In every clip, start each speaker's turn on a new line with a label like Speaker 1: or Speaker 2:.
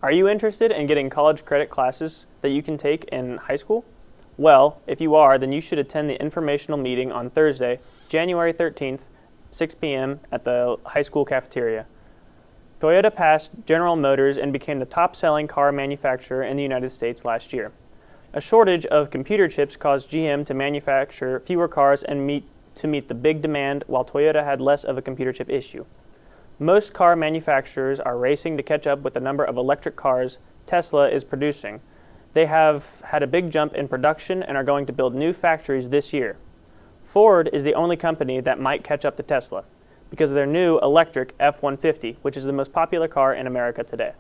Speaker 1: Are you interested in getting college credit classes that you can take in high school? Well, if you are, then you should attend the informational meeting on Thursday, January 13th, 6 p.m. at the high school cafeteria. Toyota passed General Motors and became the top-selling car manufacturer in the United States last year. A shortage of computer chips caused GM to manufacture fewer cars and meet the big demand, while Toyota had less of a computer chip issue. Most car manufacturers are racing to catch up with the number of electric cars Tesla is producing. They have had a big jump in production and are going to build new factories this year. Ford is the only company that might catch up to Tesla because of their new electric F-150, which is the most popular car in America today.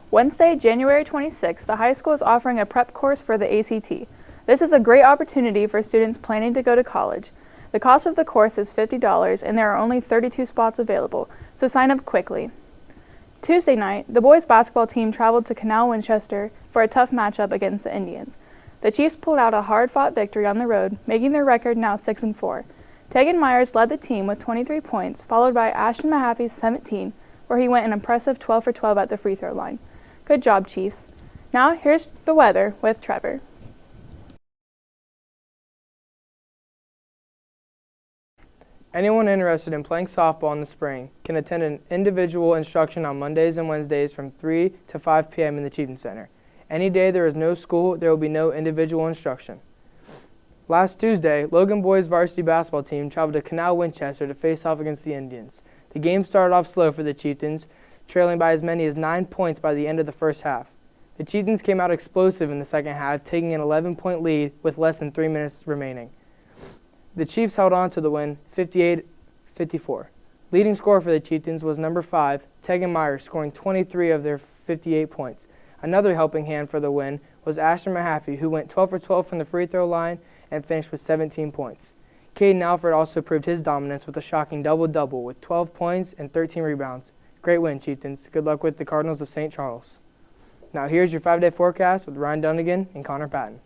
Speaker 2: Wednesday, January 26th, the high school is offering a prep course for the ACT. This is a great opportunity for students planning to go to college. The cost of the course is $50 and there are only 32 spots available, so sign up quickly. Tuesday night, the boys basketball team traveled to Canal Winchester for a tough matchup against the Indians. The Chiefs pulled out a hard-fought victory on the road, making their record now 6-4. Tegan Myers led the team with 23 points, followed by Ashton Mahaffey's 17, where he went an impressive 12 for 12 at the free throw line. Good job, Chiefs. Now here's the weather with Trevor.
Speaker 3: Anyone interested in playing softball in the spring can attend an individual instruction on Mondays and Wednesdays from 3 to 5 p.m. in the Chieftain Center. Any day there is no school, there will be no individual instruction. Last Tuesday, Logan Boys varsity basketball team traveled to Canal Winchester to face off against the Indians. The game started off slow for the Chieftains, trailing by as many as 9 points by the end of the first half. The Chieftains came out explosive in the second half, taking an 11-point lead with less than 3 minutes remaining. The Chiefs held on to the win 58-54. Leading scorer for the Chieftains was number 5, Tegan Myers, scoring 23 of their 58 points. Another helping hand for the win was Ashton Mahaffey, who went 12 for 12 from the free throw line and finished with 17 points. Caden Alfred also proved his dominance with a shocking double-double with 12 points and 13 rebounds. Great win, Chieftains. Good luck with the Cardinals of St. Charles. Now here's your 5-day forecast with Ryan Dunnigan and Connor Patton.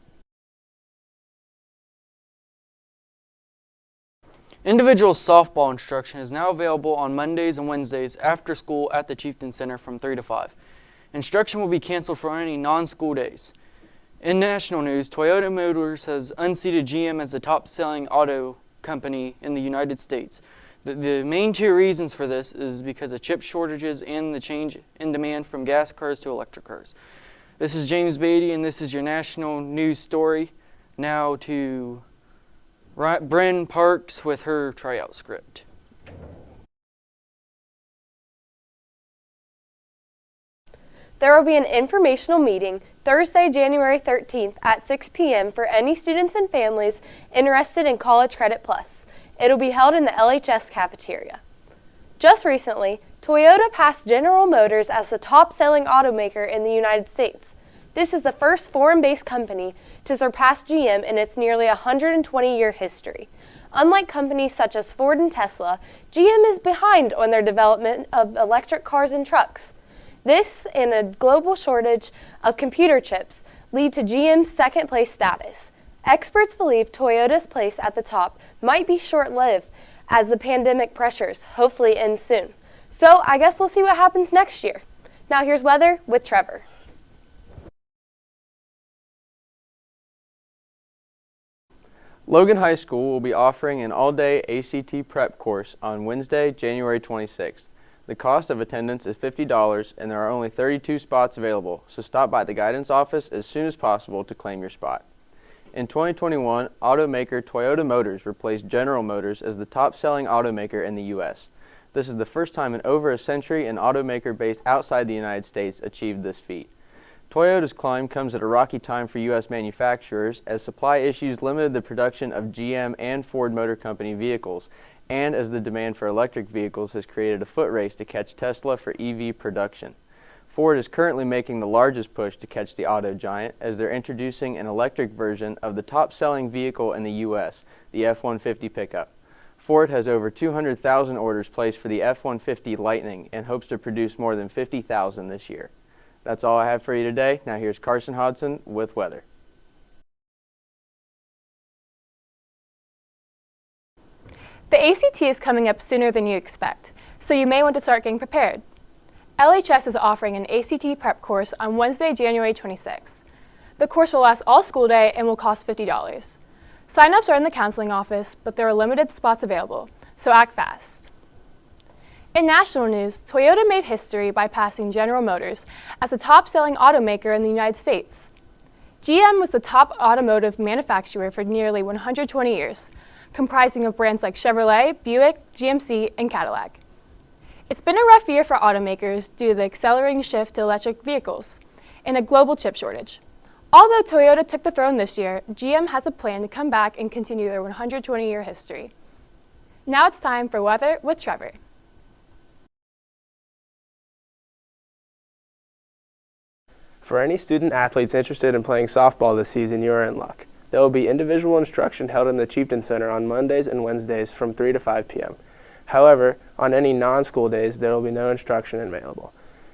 Speaker 4: Individual softball instruction is now available on Mondays and Wednesdays after school at the Chieftain Center from 3 to 5. Instruction will be canceled for any non-school days. In national news, Toyota Motors has unseated GM as the top-selling auto company in the United States. The main two reasons for this is because of chip shortages and the change in demand from gas cars to electric cars. This is James Beatty, and this is your national news story. Now to Bren Parks with her tryout script.
Speaker 5: There will be an informational meeting Thursday, January 13th at 6 p.m. for any students and families interested in College Credit Plus. It'll be held in the LHS cafeteria. Just recently, Toyota passed General Motors as the top-selling automaker in the United States. This is the first foreign-based company to surpass GM in its nearly 120-year history. Unlike companies such as Ford and Tesla, GM is behind on their development of electric cars and trucks. This and a global shortage of computer chips lead to GM's second-place status. Experts believe Toyota's place at the top might be short-lived as the pandemic pressures hopefully end soon. So I guess we'll see what happens next year. Now here's weather with Trevor.
Speaker 6: Logan High School will be offering an all-day ACT prep course on Wednesday, January 26th. The cost of attendance is $50 and there are only 32 spots available, so stop by the guidance office as soon as possible to claim your spot. In 2021, automaker Toyota Motors replaced General Motors as the top-selling automaker in the U.S. This is the first time in over a century an automaker based outside the United States achieved this feat. Toyota's climb comes at a rocky time for U.S. manufacturers as supply issues limited the production of GM and Ford Motor Company vehicles, and as the demand for electric vehicles has created a foot race to catch Tesla for EV production. Ford is currently making the largest push to catch the auto giant as they're introducing an electric version of the top-selling vehicle in the U.S., the F-150 pickup. Ford has over 200,000 orders placed for the F-150 Lightning and hopes to produce more than 50,000 this year. That's all I have for you today. Now here's Carson Hodson with weather.
Speaker 7: The ACT is coming up sooner than you expect, so you may want to start getting prepared. LHS is offering an ACT prep course on Wednesday, January 26th. The course will last all school day and will cost $50. Sign-ups are in the counseling office, but there are limited spots available, so act fast. In national news, Toyota made history by passing General Motors as the top-selling automaker in the United States. GM was the top automotive manufacturer for nearly 120 years, comprising of brands like Chevrolet, Buick, GMC, and Cadillac. It's been a rough year for automakers due to the accelerating shift to electric vehicles and a global chip shortage. Although Toyota took the throne this year, GM has a plan to come back and continue their 120-year history. Now it's time for Weather with Trevor.
Speaker 8: For any student athletes interested in playing softball this season, you are in luck. There will be individual instruction held in the Chieftain Center on Mondays and Wednesdays from 3 to 5 p.m. However, on any non-school days, there will be no instruction available.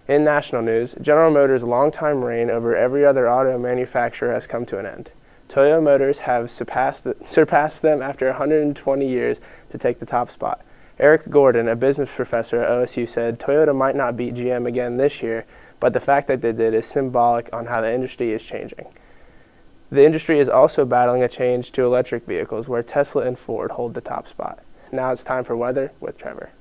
Speaker 8: In national news, General Motors' longtime reign over every other auto manufacturer has come to an end. Toyota Motors have surpassed them after 120 years to take the top spot. Eric Gordon, a business professor at OSU, said Toyota might not beat GM again this year, but the fact that they did is symbolic on how the industry is changing. The industry is also battling a change to electric vehicles where Tesla and Ford hold the top spot. Now it's time for Weather with Trevor.